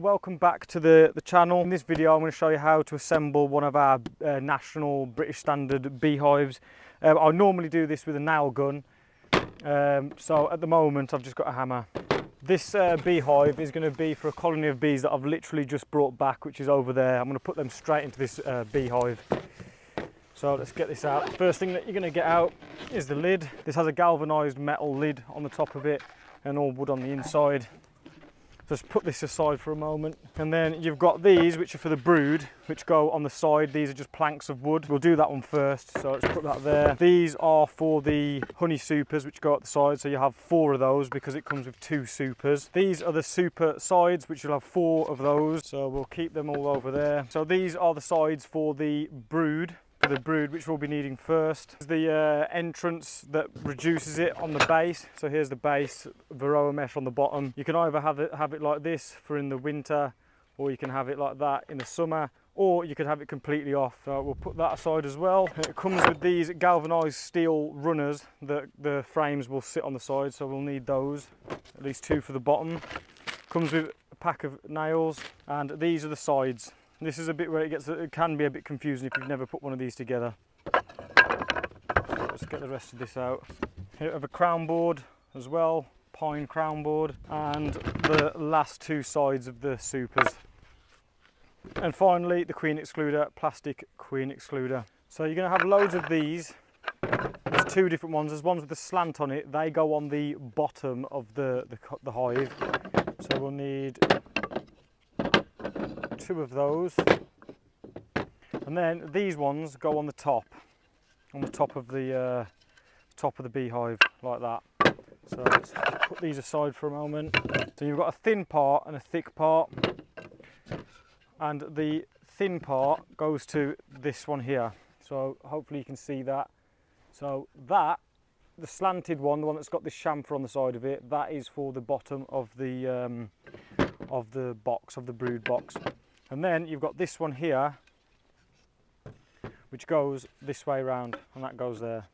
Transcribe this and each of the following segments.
welcome back to the channel. In this video I'm going to show you how to assemble one of our national British standard beehives. I normally do this with a nail gun, so at the moment I've just got a hammer. This beehive is going to be for a colony of bees that I've literally just brought back, which is over there. I'm going to put them straight into this beehive. So let's get this out. First thing that you're going to get out is the lid. This has a galvanised metal lid on the top of it and all wood on the inside. Just put this aside for a moment, and then you've got these which are for the brood, which go on the side. These are just planks of wood. We'll do that one first, so let's put that there. These are for the honey supers which go at the side, so you have 4 of those because it comes with 2 supers. These are the super sides which you'll have 4 of those, so we'll keep them all over there. So these are the sides for the brood. Which we'll be needing first. The entrance that reduces it on the base. So here's the base, Varroa mesh on the bottom. You can either have it like this for in the winter, or you can have it like that in the summer, or you could have it completely off. So we'll put that aside as well. It comes with these galvanised steel runners that the frames will sit on the side, so we'll need those, at least 2 for the bottom. Comes with a pack of nails, and these are the sides. This is a bit where it can be a bit confusing if you've never put one of these together. Let's get the rest of this out. Here we have a crown board as well, pine crown board, and the last 2 sides of the supers. And finally the queen excluder, plastic queen excluder. So you're going to have loads of these. There's 2 different ones. There's ones with a slant on it. They go on the bottom of the hive. So we'll need 2 of those, and then these ones go on the top of the beehive like that. So let's put these aside for a moment. So you've got a thin part and a thick part, and the thin part goes to this one here. So hopefully you can see that. So that, the slanted one, the one that's got this chamfer on the side of it, that is for the bottom of the box, of the brood box. And then you've got this one here, which goes this way around, and that goes there.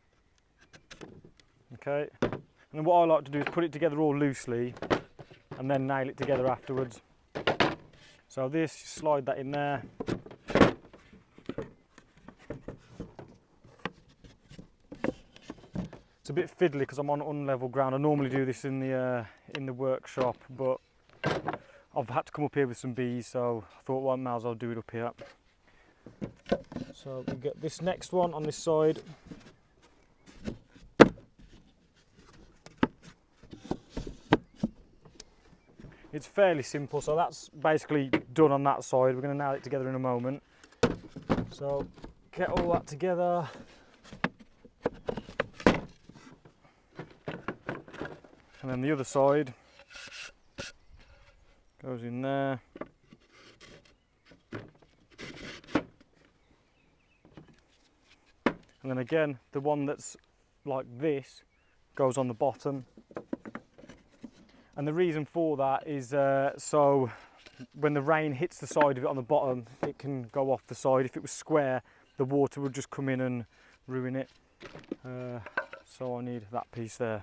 Okay. And then what I like to do is put it together all loosely, and then nail it together afterwards. So this, slide that in there. It's a bit fiddly because I'm on unlevel ground. I normally do this in the workshop, but I've had to come up here with some bees, so I thought, well, I might as well do it up here. So we get this next one on this side. It's fairly simple, so that's basically done on that side. We're going to nail it together in a moment. So get all that together. And then the other side goes in there. And then again, the one that's like this goes on the bottom. And the reason for that is so when the rain hits the side of it on the bottom, it can go off the side. If it was square, the water would just come in and ruin it. So I need that piece there.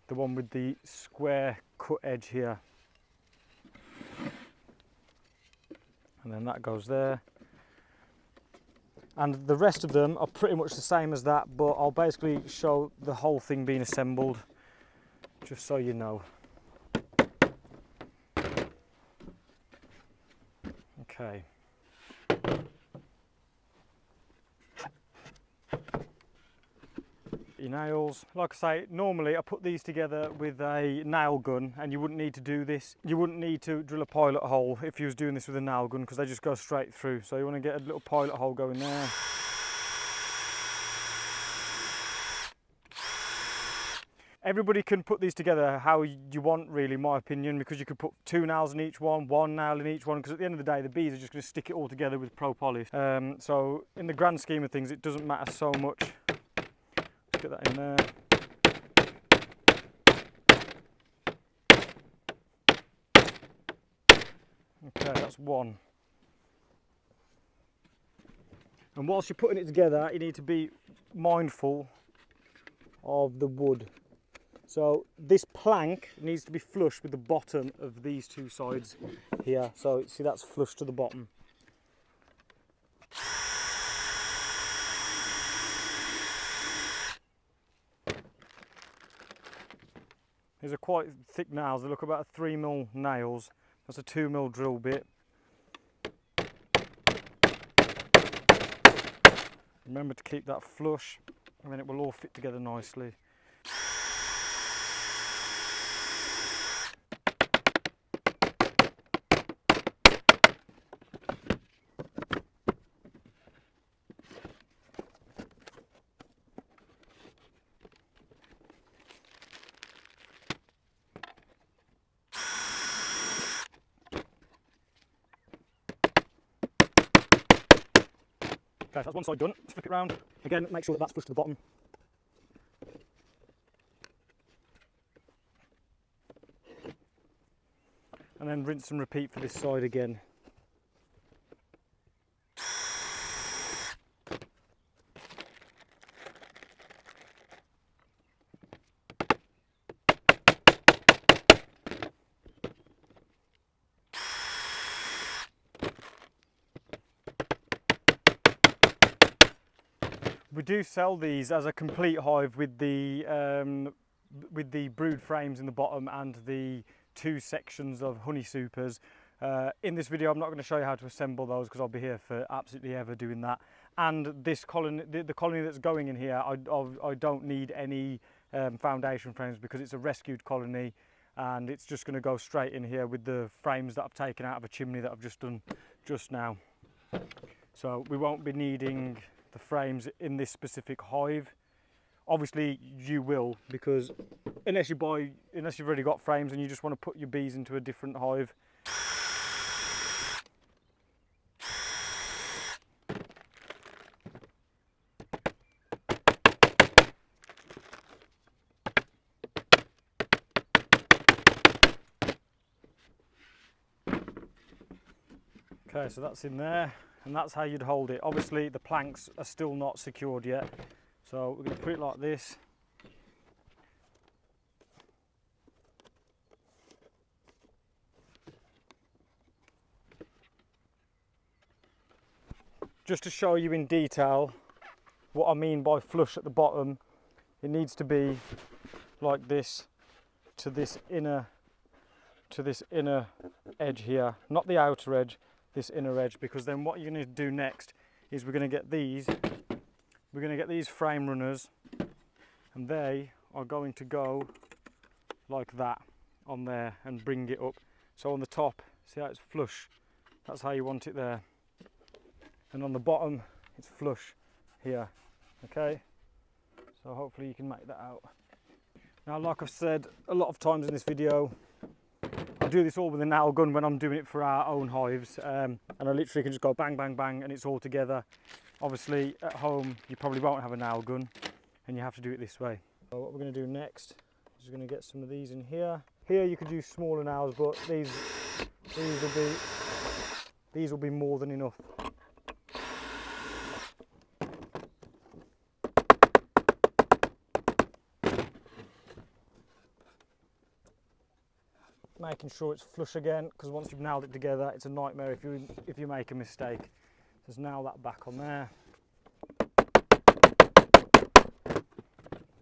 The one with the square cut edge here. And then that goes there. And the rest of them are pretty much the same as that, but I'll basically show the whole thing being assembled, just so you know. Okay. Your nails, like I say, normally I put these together with a nail gun, and you wouldn't need to do this. You wouldn't need to drill a pilot hole if you was doing this with a nail gun, because they just go straight through. So you want to get a little pilot hole going there. Everybody can put these together how you want, really, in my opinion, because you could put 2 nails in each one nail in each one, because at the end of the day the bees are just going to stick it all together with propolis. So in the grand scheme of things, it doesn't matter so much. Get that in there. Okay, that's one. And whilst you're putting it together, you need to be mindful of the wood. So this plank needs to be flush with the bottom of these two sides here. So see, that's flush to the bottom. These are quite thick nails. They look about 3mm nails. That's a 2mm drill bit. Remember to keep that flush, and then it will all fit together nicely. Okay, so that's one side done. Let's flip it round. Again, make sure that that's flush to the bottom. And then rinse and repeat for this side again. We do sell these as a complete hive with the brood frames in the bottom and the 2 sections of honey supers. In this video I'm not going to show you how to assemble those because I'll be here for absolutely ever doing that. And this colony, the colony that's going in here, I don't need any foundation frames because it's a rescued colony, and it's just going to go straight in here with the frames that I've taken out of a chimney that I've just done just now. So we won't be needing the frames in this specific hive. Obviously you will, because unless you've already got frames and you just want to put your bees into a different hive. Okay, so that's in there, and that's how you'd hold it. Obviously the planks are still not secured yet, so we're going to put it like this. Just to show you in detail what I mean by flush at the bottom, it needs to be like this to this inner edge here, not the outer edge, this inner edge, because then what you're going to do next is we're going to get these frame runners, and they are going to go like that on there and bring it up. So on the top, see how it's flush, that's how you want it there, and on the bottom it's flush here. Okay, so hopefully you can make that out. Now, like I've said a lot of times in this video, I do this all with a nail gun when I'm doing it for our own hives, and I literally can just go bang, bang, bang, and it's all together. Obviously at home you probably won't have a nail gun, and you have to do it this way. So what we're going to do next is we're going to get some of these in here. Here you could use smaller nails, but these will be more than enough. Making sure it's flush again, because once you've nailed it together, it's a nightmare if you make a mistake. Just nail that back on there.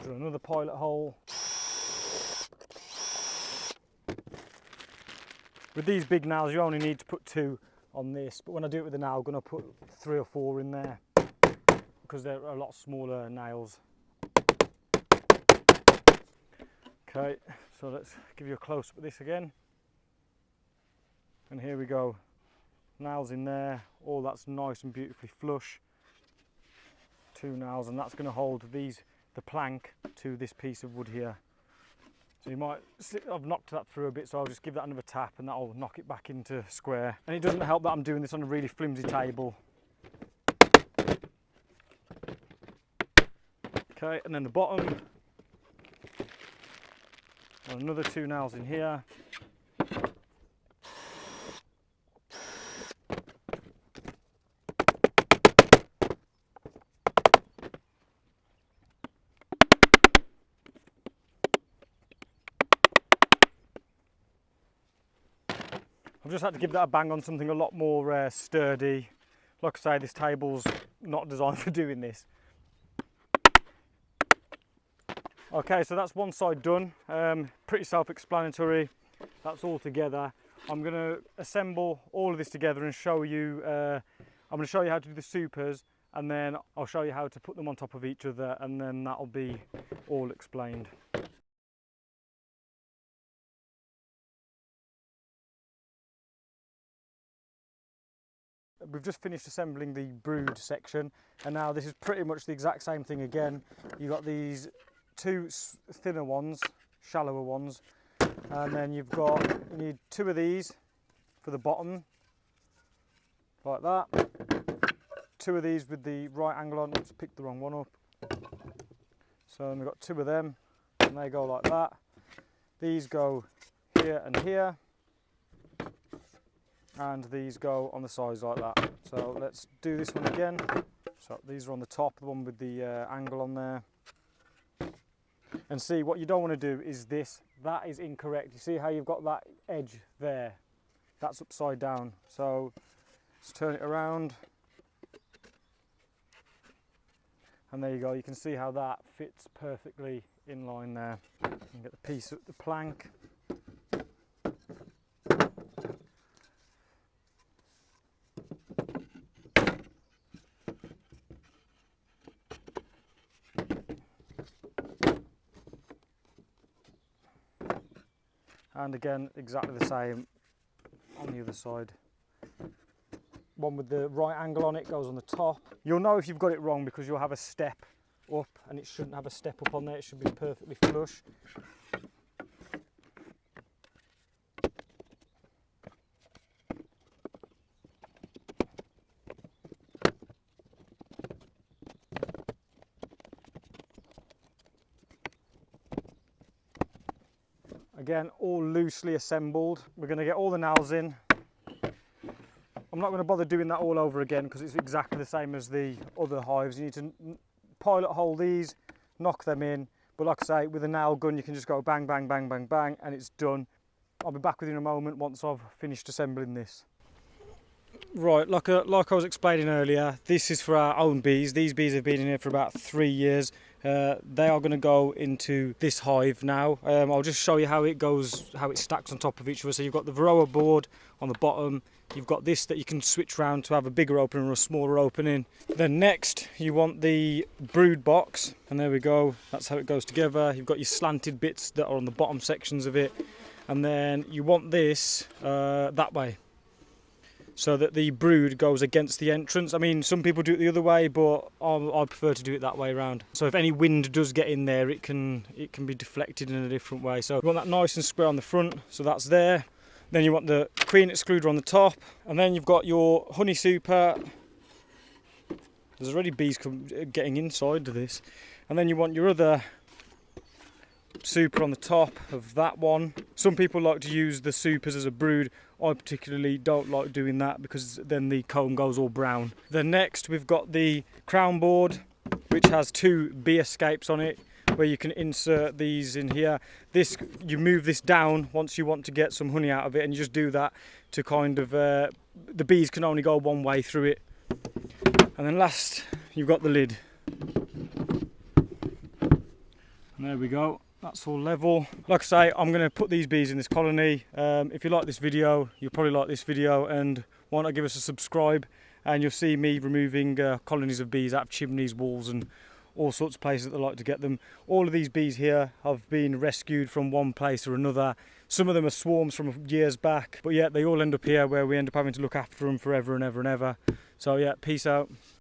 Drill another pilot hole. With these big nails, you only need to put 2 on this, but when I do it with the nail gun, I put 3 or 4 in there because they're a lot smaller nails. Okay, so let's give you a close up of this again. And here we go. Nails in there, all that's nice and beautifully flush. 2 nails, and that's going to hold the plank to this piece of wood here. So you might, I've knocked that through a bit, so I'll just give that another tap and that'll knock it back into square. And it doesn't help that I'm doing this on a really flimsy table. Okay, and then the bottom. Another 2 nails in here. just had to give that a bang on something a lot more sturdy. Like I say, this table's not designed for doing this. Okay, so that's one side done. Pretty self-explanatory. That's all together. I'm going to assemble all of this together and show you. I'm going to show you how to do the supers, and then I'll show you how to put them on top of each other, and then that'll be all explained. We've just finished assembling the brood section, and now this is pretty much the exact same thing again. You've got these two thinner ones, shallower ones, and then you need two of these for the bottom, like that. Two of these with the right angle on. Oops, picked the wrong one up. So then we've got two of them, and they go like that. These go here and here, and these go on the sides like that. So let's do this one again. So these are on the top, the one with the angle on there. And see, what you don't want to do is this. That is incorrect. You see how you've got that edge there? That's upside down. So let's turn it around. And there you go. You can see how that fits perfectly in line there. You can get the piece of the plank. And again, exactly the same on the other side. One with the right angle on it goes on the top. You'll know if you've got it wrong because you'll have a step up, and it shouldn't have a step up on there. It should be perfectly flush. Again, all loosely assembled. We're going to get all the nails in. I'm not going to bother doing that all over again because it's exactly the same as the other hives. You need to pilot hole these, knock them in, but like I say, with a nail gun you can just go bang, bang, bang, bang, bang, and it's done. I'll be back with you in a moment once I've finished assembling this. Right, like I was explaining earlier, this is for our own bees. These bees have been in here for about 3 years. They are going to go into this hive now. I'll just show you how it goes, how it stacks on top of each other. So you've got the Varroa board on the bottom. You've got this that you can switch around to have a bigger opening or a smaller opening. Then next you want the brood box, and there we go. That's how it goes together. You've got your slanted bits that are on the bottom sections of it, and then you want this that way, so that the brood goes against the entrance. I mean, some people do it the other way, but I prefer to do it that way around. So if any wind does get in there, it can be deflected in a different way. So you want that nice and square on the front, so that's there. Then you want the queen excluder on the top, and then you've got your honey super. There's already bees getting inside of this. And then you want your other super on the top of that one. Some people like to use the supers as a brood. I particularly don't like doing that because then the comb goes all brown. Then next we've got the crown board, which has 2 bee escapes on it, where you can insert these in here. This, you move this down once you want to get some honey out of it, and you just do that to kind of, the bees can only go one way through it. And then last, you've got the lid. And there we go. That's all level. Like I say, I'm going to put these bees in this colony. If you like this video, you'll probably like this video, and why not give us a subscribe, and you'll see me removing colonies of bees out of chimneys, walls, and all sorts of places that they like to get them. All of these bees here have been rescued from one place or another. Some of them are swarms from years back, but yeah, they all end up here where we end up having to look after them forever and ever and ever. So yeah, peace out.